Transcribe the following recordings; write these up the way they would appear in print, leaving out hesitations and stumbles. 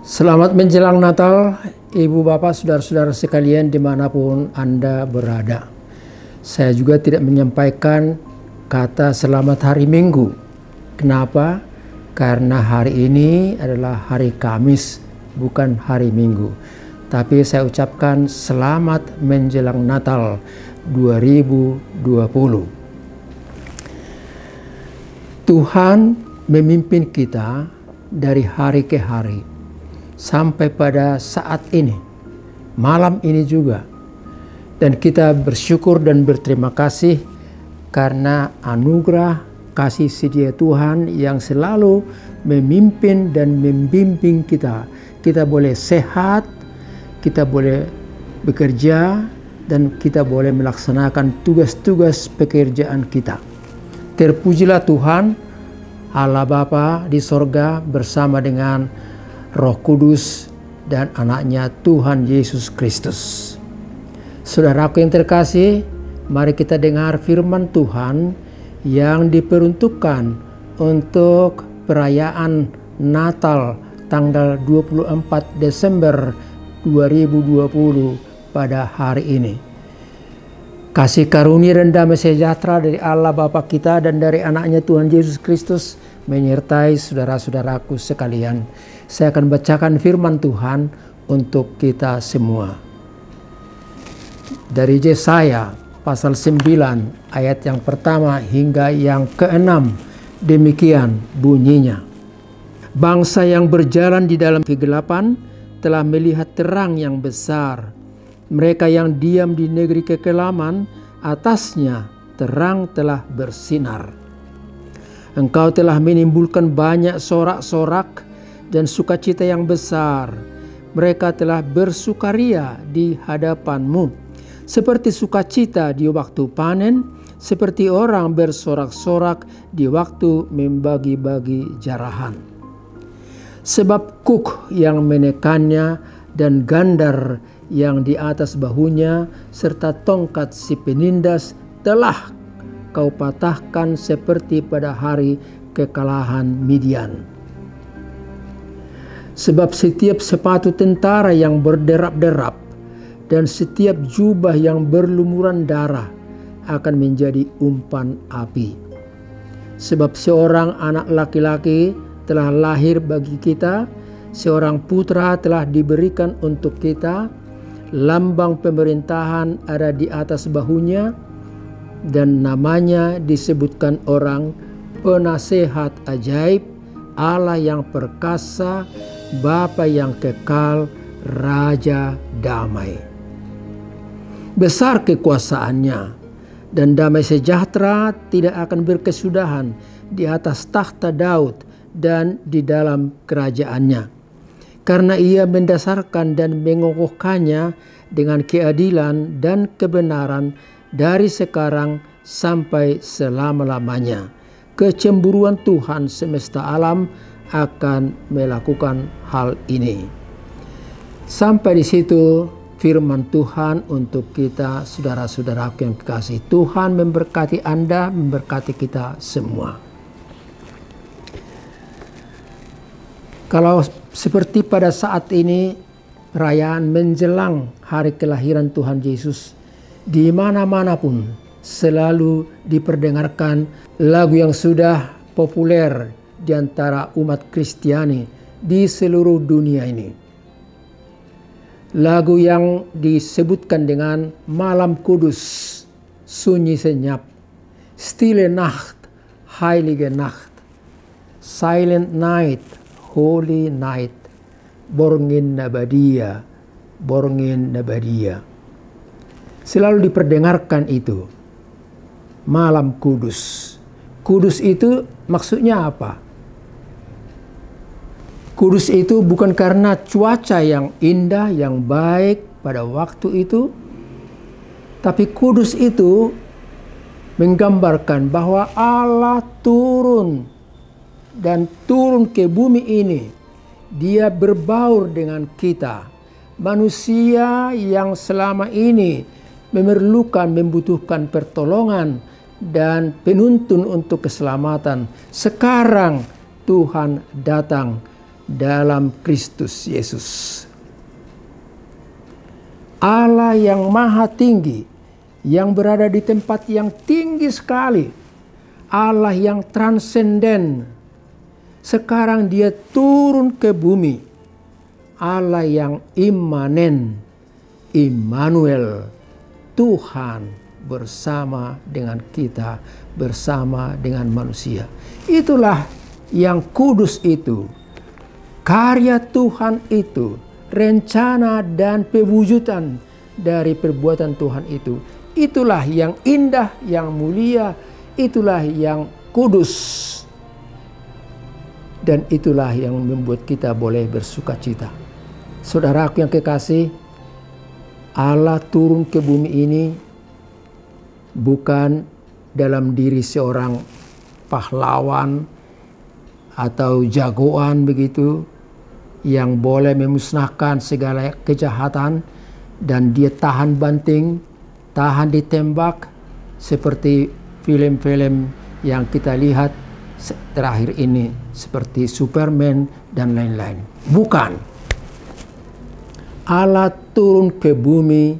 Selamat menjelang Natal, Ibu Bapak, Saudara-saudara sekalian dimanapun Anda berada. Saya juga tidak menyampaikan kata selamat hari Minggu. Kenapa? Karena hari ini adalah hari Kamis, bukan hari Minggu. Tapi saya ucapkan selamat menjelang Natal 2020. Tuhan memimpin kita dari hari ke hari sampai pada saat ini, malam ini juga. Dan kita bersyukur dan berterima kasih karena anugerah kasih setia Tuhan yang selalu memimpin dan membimbing kita. Kita boleh sehat, kita boleh bekerja, dan kita boleh melaksanakan tugas-tugas pekerjaan kita. Terpujilah Tuhan, Allah Bapa di sorga bersama dengan Roh Kudus dan anaknya Tuhan Yesus Kristus. Saudaraku yang terkasih, mari kita dengar firman Tuhan yang diperuntukkan untuk perayaan Natal tanggal 24 Desember 2020 pada hari ini. Kasih karunia dan damai sejahtera dari Allah Bapa kita dan dari anaknya Tuhan Yesus Kristus menyertai saudara-saudaraku sekalian. Saya akan bacakan firman Tuhan untuk kita semua. Dari Yesaya pasal 9 ayat yang pertama hingga yang ke-6, demikian bunyinya. Bangsa yang berjalan di dalam kegelapan telah melihat terang yang besar. Mereka yang diam di negeri kekelaman, atasnya terang telah bersinar. Engkau telah menimbulkan banyak sorak-sorak dan sukacita yang besar. Mereka telah bersukaria di hadapanmu, seperti sukacita di waktu panen, seperti orang bersorak-sorak di waktu membagi-bagi jarahan. Sebab kuk yang menekannya dan gandar yang di atas bahunya serta tongkat si penindas telah kau patahkan seperti pada hari kekalahan Midian. Sebab setiap sepatu tentara yang berderap-derap dan setiap jubah yang berlumuran darah akan menjadi umpan api. Sebab seorang anak laki-laki telah lahir bagi kita, seorang putra telah diberikan untuk kita, lambang pemerintahan ada di atas bahunya, dan namanya disebutkan orang Penasehat Ajaib, Allah yang perkasa, Bapa yang kekal, Raja damai. Besar kekuasaannya, dan damai sejahtera tidak akan berkesudahan di atas takhta Daud dan di dalam kerajaannya. Karena ia mendasarkan dan mengokohkannya dengan keadilan dan kebenaran dari sekarang sampai selama-lamanya. Kecemburuan Tuhan semesta alam akan melakukan hal ini. Sampai di situ firman Tuhan untuk kita, saudara-saudaraku yang kekasih. Tuhan memberkati Anda, memberkati kita semua. Kalau seperti pada saat ini perayaan menjelang hari kelahiran Tuhan Yesus, di mana-mana pun selalu diperdengarkan lagu yang sudah populer di antara umat Kristiani di seluruh dunia ini. Lagu yang disebutkan dengan Malam Kudus, sunyi senyap, Stille Nacht, Heilige Nacht, Silent Night, Holy Night, Borngin Nabadia, Borngin Nabadia. Selalu diperdengarkan itu. Malam Kudus. Kudus itu maksudnya apa? Kudus itu bukan karena cuaca yang indah, yang baik pada waktu itu. Tapi kudus itu menggambarkan bahwa Allah turun dan turun ke bumi ini. Dia berbaur dengan kita, manusia yang selama ini memerlukan, membutuhkan pertolongan dan penuntun untuk keselamatan. Sekarang Tuhan datang dalam Kristus Yesus. Allah yang maha tinggi, yang berada di tempat yang tinggi sekali, Allah yang transenden, sekarang dia turun ke bumi. Allah yang imanen, Immanuel, Tuhan bersama dengan kita, bersama dengan manusia. Itulah yang kudus itu, karya Tuhan itu, rencana dan pewujudan dari perbuatan Tuhan itu. Itulah yang indah, yang mulia, itulah yang kudus. Dan itulah yang membuat kita boleh bersuka cita. Saudaraku yang kekasih, Allah turun ke bumi ini bukan dalam diri seorang pahlawan atau jagoan begitu, yang boleh memusnahkan segala kejahatan dan dia tahan banting, tahan ditembak seperti film-film yang kita lihat terakhir ini seperti Superman dan lain-lain. Bukan. Allah turun ke bumi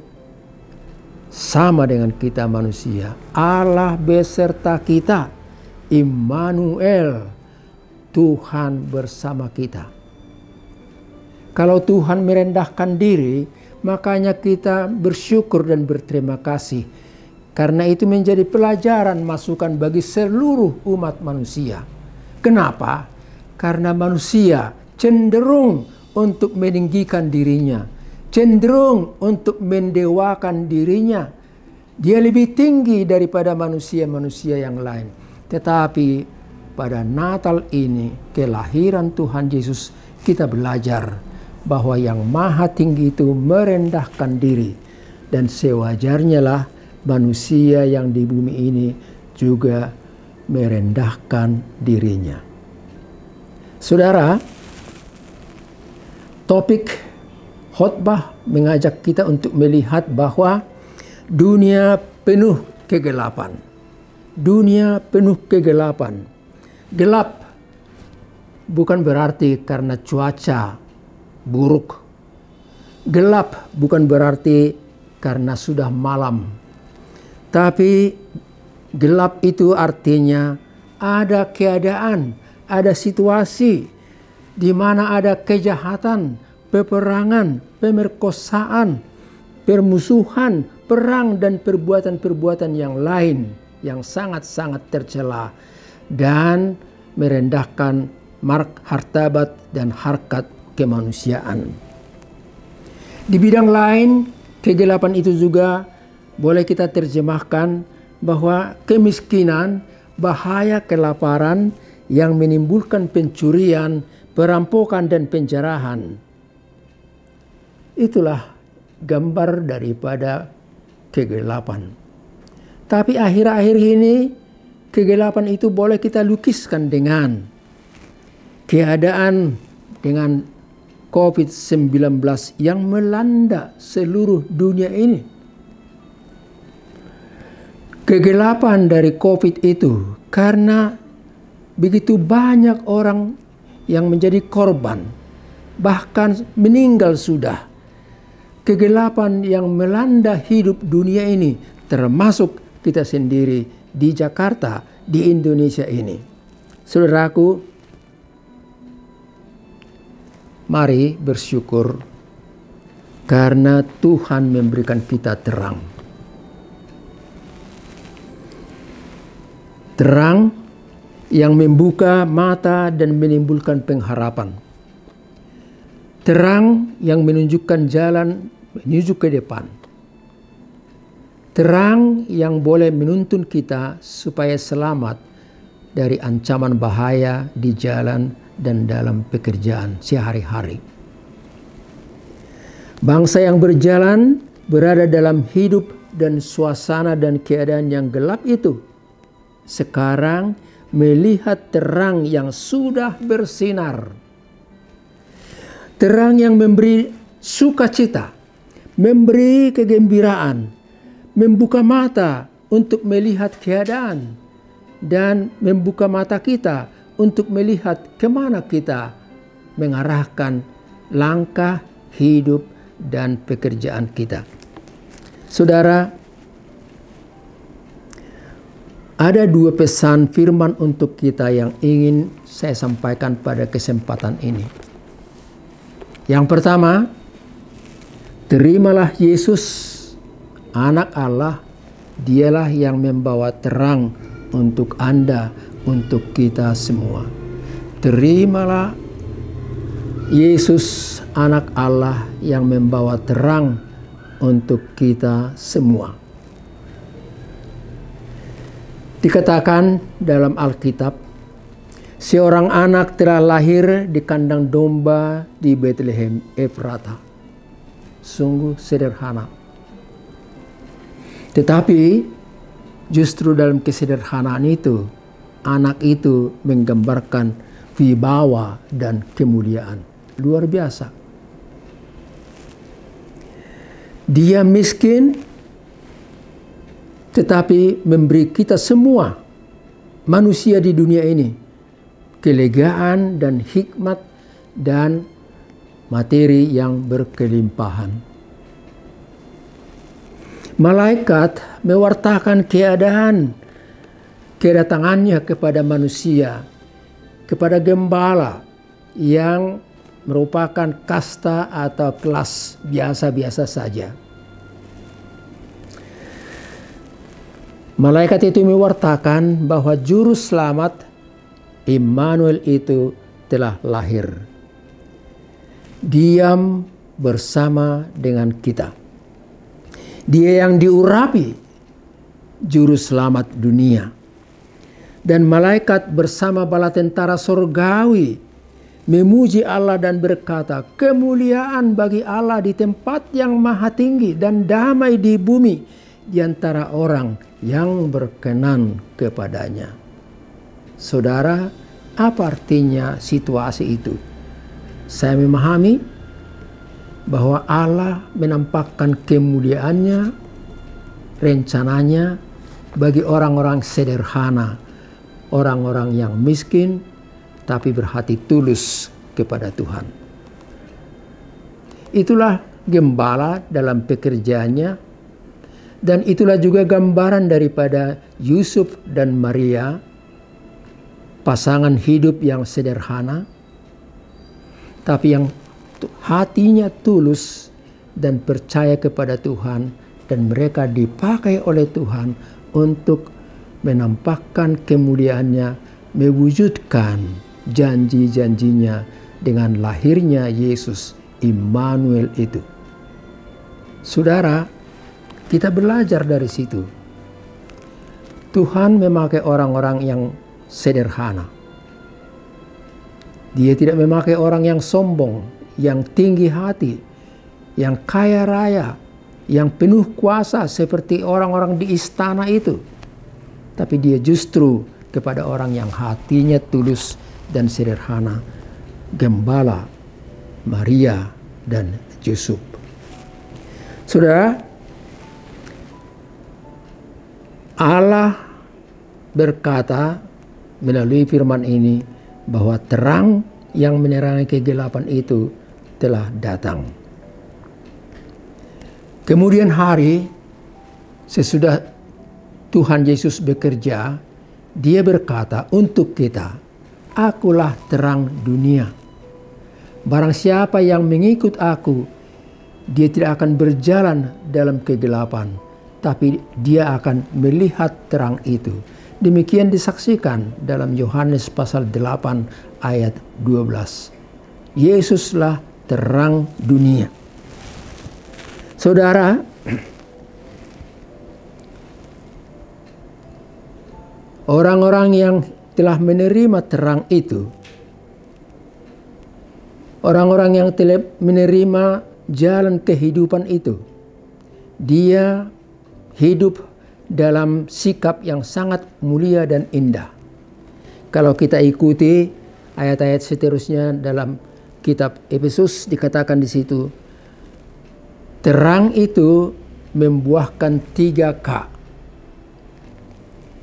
sama dengan kita manusia. Allah beserta kita. Immanuel, Tuhan bersama kita. Kalau Tuhan merendahkan diri, makanya kita bersyukur dan berterima kasih. Karena itu menjadi pelajaran masukan bagi seluruh umat manusia. Kenapa? Karena manusia cenderung untuk meninggikan dirinya, cenderung untuk mendewakan dirinya. Dia lebih tinggi daripada manusia-manusia yang lain. Tetapi pada Natal ini, kelahiran Tuhan Yesus, kita belajar bahwa yang maha tinggi itu merendahkan diri. Dan sewajarnya lah manusia yang di bumi ini juga merendahkan dirinya. Saudara, topik khotbah mengajak kita untuk melihat bahwa dunia penuh kegelapan. Dunia penuh kegelapan. Gelap bukan berarti karena cuaca buruk. Gelap bukan berarti karena sudah malam. Tapi gelap itu artinya ada keadaan, ada situasi di mana ada kejahatan, peperangan, pemerkosaan, permusuhan, perang dan perbuatan-perbuatan yang lain yang sangat-sangat tercela dan merendahkan martabat dan harkat kemanusiaan. Di bidang lain, kegelapan itu juga boleh kita terjemahkan bahwa kemiskinan, bahaya kelaparan yang menimbulkan pencurian, perampokan dan penjarahan. Itulah gambar daripada kegelapan. Tapi akhir-akhir ini kegelapan itu boleh kita lukiskan dengan keadaan dengan COVID-19 yang melanda seluruh dunia ini. Kegelapan dari COVID itu karena begitu banyak orang yang menjadi korban, bahkan meninggal sudah. Kegelapan yang melanda hidup dunia ini, termasuk kita sendiri di Jakarta, di Indonesia ini. Saudaraku, mari bersyukur karena Tuhan memberikan kita terang. Terang yang membuka mata dan menimbulkan pengharapan. Terang yang menunjukkan jalan menuju ke depan. Terang yang boleh menuntun kita supaya selamat dari ancaman bahaya di jalan dan dalam pekerjaan sehari-hari. Bangsa yang berjalan berada dalam hidup dan suasana dan keadaan yang gelap itu, sekarang melihat terang yang sudah bersinar. Terang yang memberi sukacita, memberi kegembiraan, membuka mata untuk melihat keadaan, dan membuka mata kita untuk melihat kemana kita mengarahkan langkah hidup dan pekerjaan kita. Saudara, ada dua pesan firman untuk kita yang ingin saya sampaikan pada kesempatan ini. Yang pertama, terimalah Yesus, Anak Allah. Dialah yang membawa terang untuk Anda, untuk kita semua. Terimalah Yesus, Anak Allah yang membawa terang untuk kita semua. Dikatakan dalam Alkitab, seorang anak telah lahir di kandang domba di Bethlehem Efrata. Sungguh sederhana. Tetapi justru dalam kesederhanaan itu, anak itu menggambarkan wibawa dan kemuliaan. Luar biasa. Dia miskin, tetapi memberi kita semua manusia di dunia ini kelegaan dan hikmat dan materi yang berkelimpahan. Malaikat mewartakan kedatangannya kepada manusia, kepada gembala yang merupakan kasta atau kelas biasa-biasa saja. Malaikat itu mewartakan bahwa juru selamat Immanuel itu telah lahir. Diam bersama dengan kita. Dia yang diurapi juru selamat dunia. Dan malaikat bersama bala tentara surgawi memuji Allah dan berkata, kemuliaan bagi Allah di tempat yang maha tinggi dan damai di bumi di antara orang yang berkenan kepadanya. Saudara, apa artinya situasi itu? Saya memahami bahwa Allah menampakkan kemuliaannya, rencananya bagi orang-orang sederhana, orang-orang yang miskin, tapi berhati tulus kepada Tuhan. Itulah gembala dalam pekerjaannya, dan itulah juga gambaran daripada Yusuf dan Maria, pasangan hidup yang sederhana, tapi yang hatinya tulus dan percaya kepada Tuhan, dan mereka dipakai oleh Tuhan untuk menampakkan kemuliaannya, mewujudkan janji-janjinya dengan lahirnya Yesus Immanuel itu. Saudara, kita belajar dari situ. Tuhan memakai orang-orang yang sederhana. Dia tidak memakai orang yang sombong, yang tinggi hati, yang kaya raya, yang penuh kuasa seperti orang-orang di istana itu. Tapi dia justru kepada orang yang hatinya tulus dan sederhana, gembala, Maria, dan Yusuf. Saudara, Allah berkata melalui firman ini bahwa terang yang menerangi kegelapan itu telah datang. Kemudian hari sesudah Tuhan Yesus bekerja, dia berkata untuk kita, akulah terang dunia. Barang siapa yang mengikut aku, dia tidak akan berjalan dalam kegelapan, tapi dia akan melihat terang itu. Demikian disaksikan dalam Yohanes pasal 8 ayat 12. Yesuslah terang dunia. Saudara, orang-orang yang telah menerima terang itu, orang-orang yang telah menerima jalan kehidupan itu, dia hidup dalam sikap yang sangat mulia dan indah. Kalau kita ikuti ayat-ayat seterusnya dalam kitab Efesus, dikatakan di situ, terang itu membuahkan 3 K.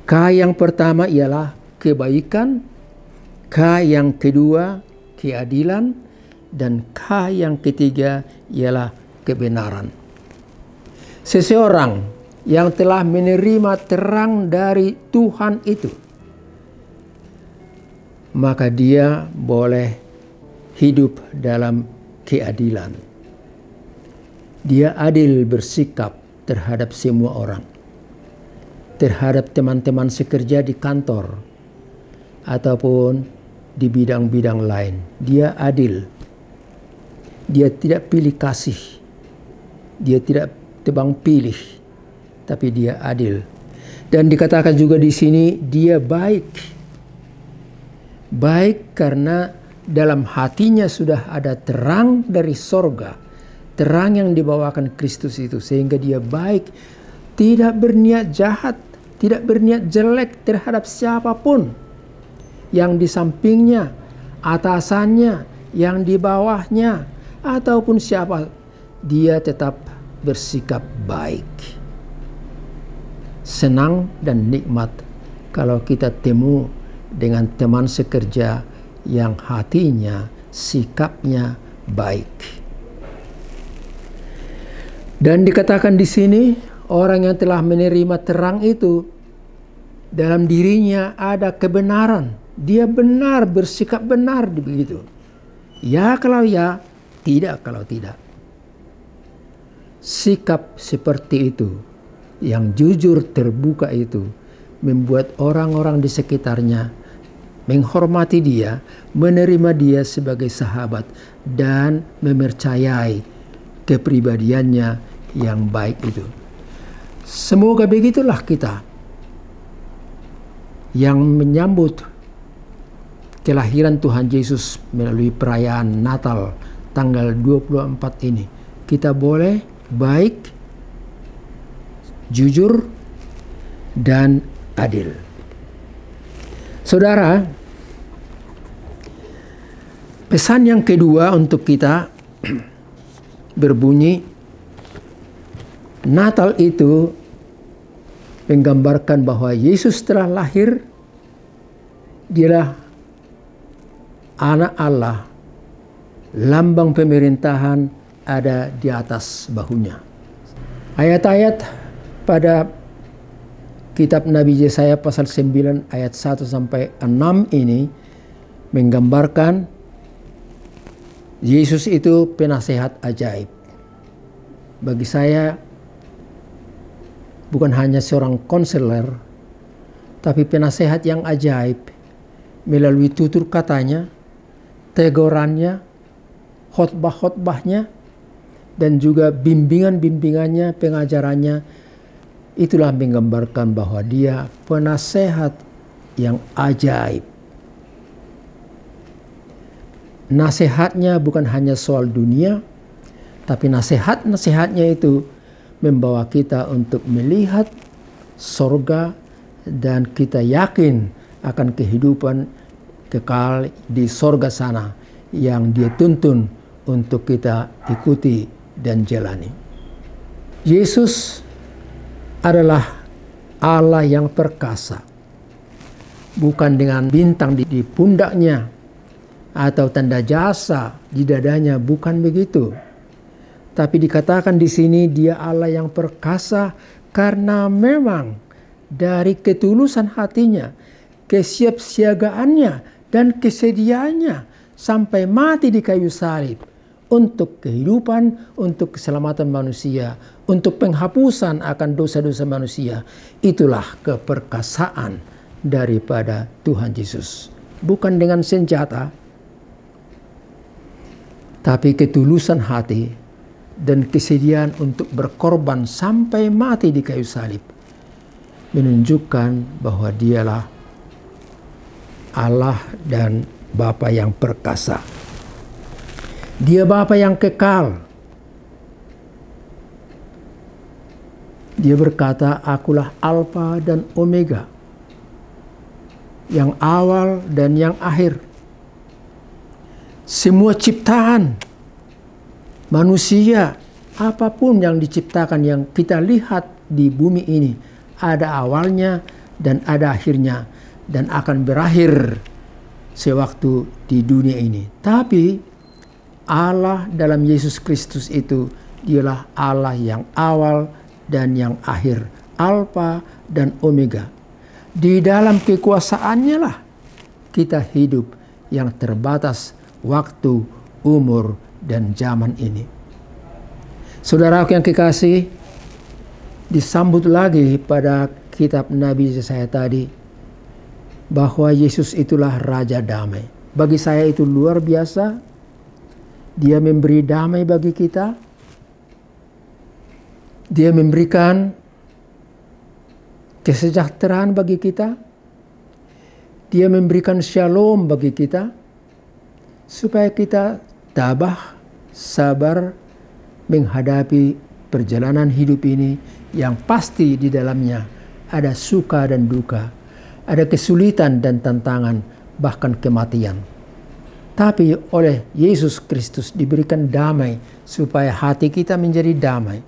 K yang pertama ialah kebaikan, K yang kedua keadilan, dan K yang ketiga ialah kebenaran. Seseorang yang telah menerima terang dari Tuhan itu, maka dia boleh hidup dalam keadilan. Dia adil bersikap terhadap semua orang, terhadap teman-teman sekerja di kantor ataupun di bidang-bidang lain. Dia adil. Dia tidak pilih kasih. Dia tidak tebang pilih, tapi dia adil. Dan dikatakan juga di sini dia baik. Baik karena dalam hatinya sudah ada terang dari sorga, terang yang dibawakan Kristus itu, sehingga dia baik, tidak berniat jahat, tidak berniat jelek terhadap siapapun yang di sampingnya, atasannya, yang di bawahnya, ataupun siapa. Dia tetap bersikap baik. Senang dan nikmat kalau kita temu dengan teman sekerja yang hatinya, sikapnya baik. Dan dikatakan di sini, orang yang telah menerima terang itu, dalam dirinya ada kebenaran. Dia benar, bersikap benar begitu. Ya kalau ya, tidak kalau tidak. Sikap seperti itu, yang jujur terbuka itu, membuat orang-orang di sekitarnya menghormati dia, menerima dia sebagai sahabat, dan mempercayai kepribadiannya yang baik itu. Semoga begitulah kita yang menyambut kelahiran Tuhan Yesus melalui perayaan Natal tanggal 24 ini. Kita boleh baik, jujur, dan adil. Saudara, pesan yang kedua untuk kita berbunyi, Natal itu menggambarkan bahwa Yesus telah lahir, dialah anak Allah, lambang pemerintahan ada di atas bahunya. Ayat-ayat pada kitab Nabi Yesaya pasal 9 ayat 1 sampai 6 ini menggambarkan Yesus itu penasehat ajaib. Bagi saya bukan hanya seorang konselor, tapi penasehat yang ajaib melalui tutur katanya, tegurannya, khotbah-khotbahnya, dan juga bimbingan-bimbingannya, pengajarannya. Itulah menggambarkan bahwa dia penasehat yang ajaib. Nasihatnya bukan hanya soal dunia, tapi nasihat-nasihatnya itu membawa kita untuk melihat sorga, dan kita yakin akan kehidupan kekal di sorga sana yang dia tuntun untuk kita ikuti dan jalani. Yesus adalah Allah yang perkasa, bukan dengan bintang di pundaknya atau tanda jasa di dadanya, bukan begitu. Tapi dikatakan di sini dia Allah yang perkasa karena memang dari ketulusan hatinya, kesiapsiagaannya, dan kesediaannya sampai mati di kayu salib untuk kehidupan, untuk keselamatan manusia, untuk penghapusan akan dosa-dosa manusia. Itulah keperkasaan daripada Tuhan Yesus. Bukan dengan senjata, tapi ketulusan hati dan kesediaan untuk berkorban sampai mati di kayu salib, menunjukkan bahwa dialah Allah dan Bapa yang perkasa. Dia Bapa yang kekal. Dia berkata, akulah Alfa dan Omega, yang awal dan yang akhir. Semua ciptaan manusia, apapun yang diciptakan yang kita lihat di bumi ini, ada awalnya dan ada akhirnya, dan akan berakhir sewaktu di dunia ini. Tapi Allah dalam Yesus Kristus itu, dialah Allah yang awal dan yang akhir, Alfa dan Omega. Di dalam kekuasaannya lah kita hidup yang terbatas waktu, umur, dan zaman ini. Saudaraku yang kekasih, disambut lagi pada kitab Nabi Yesaya tadi, bahwa Yesus itulah Raja Damai. Bagi saya itu luar biasa. Dia memberi damai bagi kita. Dia memberikan kesejahteraan bagi kita. Dia memberikan shalom bagi kita, supaya kita tabah, sabar menghadapi perjalanan hidup ini yang pasti di dalamnya ada suka dan duka, ada kesulitan dan tantangan, bahkan kematian. Tapi oleh Yesus Kristus diberikan damai supaya hati kita menjadi damai.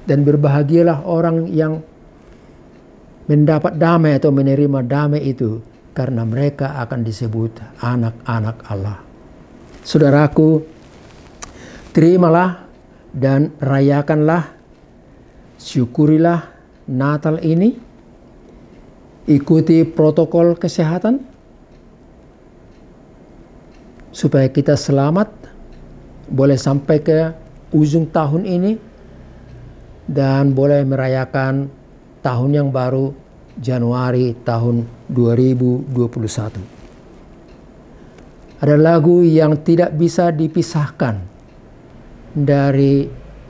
Dan berbahagialah orang yang mendapat damai atau menerima damai itu, karena mereka akan disebut anak-anak Allah. Saudaraku, terimalah dan rayakanlah, syukurilah Natal ini. Ikuti protokol kesehatan supaya kita selamat, boleh sampai ke ujung tahun ini, dan boleh merayakan tahun yang baru Januari tahun 2021. Ada lagu yang tidak bisa dipisahkan dari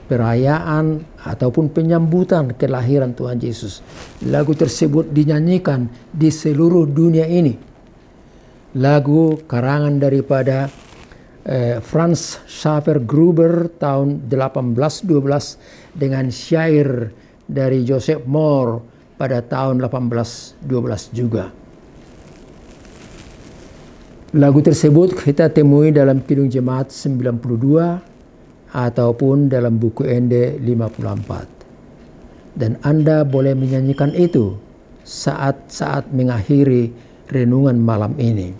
perayaan ataupun penyambutan kelahiran Tuhan Yesus. Lagu tersebut dinyanyikan di seluruh dunia ini. Lagu karangan daripada Franz Xaver Gruber tahun 1812 dengan syair dari Joseph Mohr pada tahun 1812 juga. Lagu tersebut kita temui dalam Kidung Jemaat 92 ataupun dalam buku Ende 54. Dan Anda boleh menyanyikan itu saat-saat mengakhiri renungan malam ini.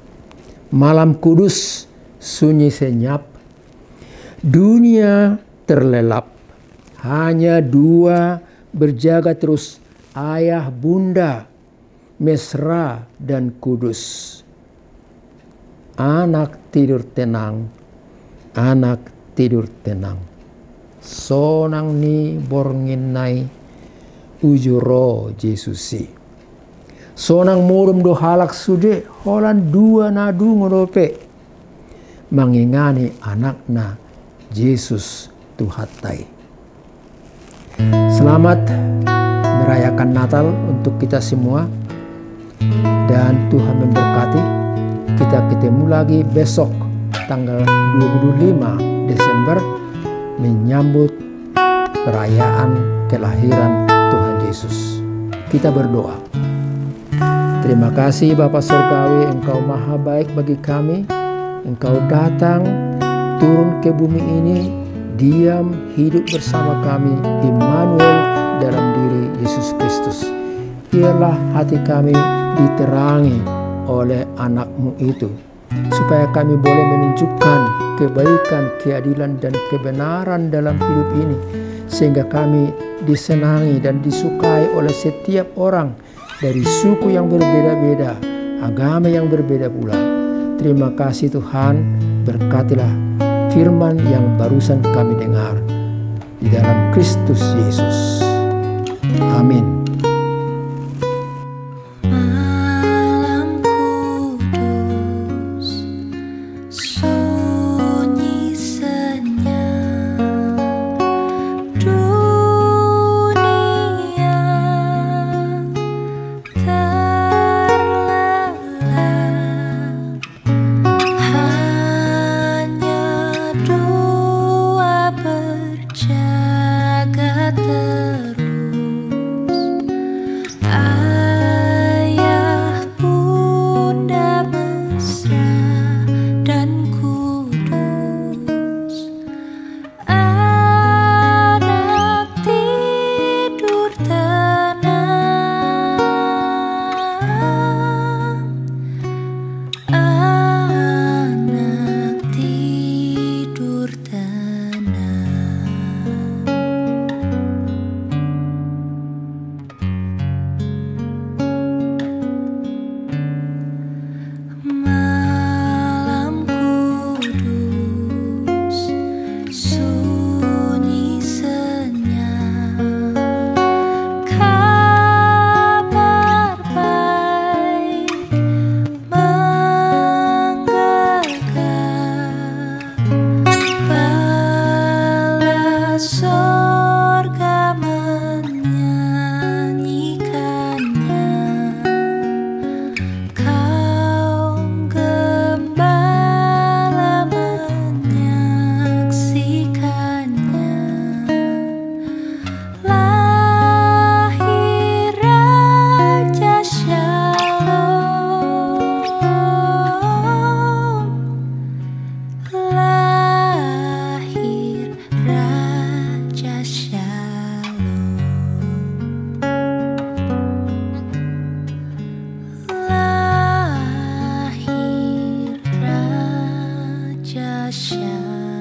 Malam kudus, sunyi senyap, dunia terlelap, hanya dua berjaga terus, ayah bunda, mesra dan kudus. Anak tidur tenang, anak tidur tenang. Sonang ni borngin nai ujuro Jesusi. Sonang murum do halak sude holan dua nadu ngorope. Mengingani anakna Yesus Tuhatai. Selamat merayakan Natal untuk kita semua, dan Tuhan memberkati. Kita ketemu lagi besok tanggal 25 Desember menyambut perayaan kelahiran Tuhan Yesus. Kita berdoa. Terima kasih Bapa Surgawi, Engkau maha baik bagi kami. Engkau datang turun ke bumi ini, diam hidup bersama kami, Immanuel dalam diri Yesus Kristus. Biarlah hati kami diterangi oleh anak-Mu itu, supaya kami boleh menunjukkan kebaikan, keadilan, dan kebenaran dalam hidup ini, sehingga kami disenangi dan disukai oleh setiap orang dari suku yang berbeda-beda, agama yang berbeda pula. Terima kasih Tuhan, berkatilah firman yang barusan kami dengar di dalam Kristus Yesus. Amin. Terus Indonesia.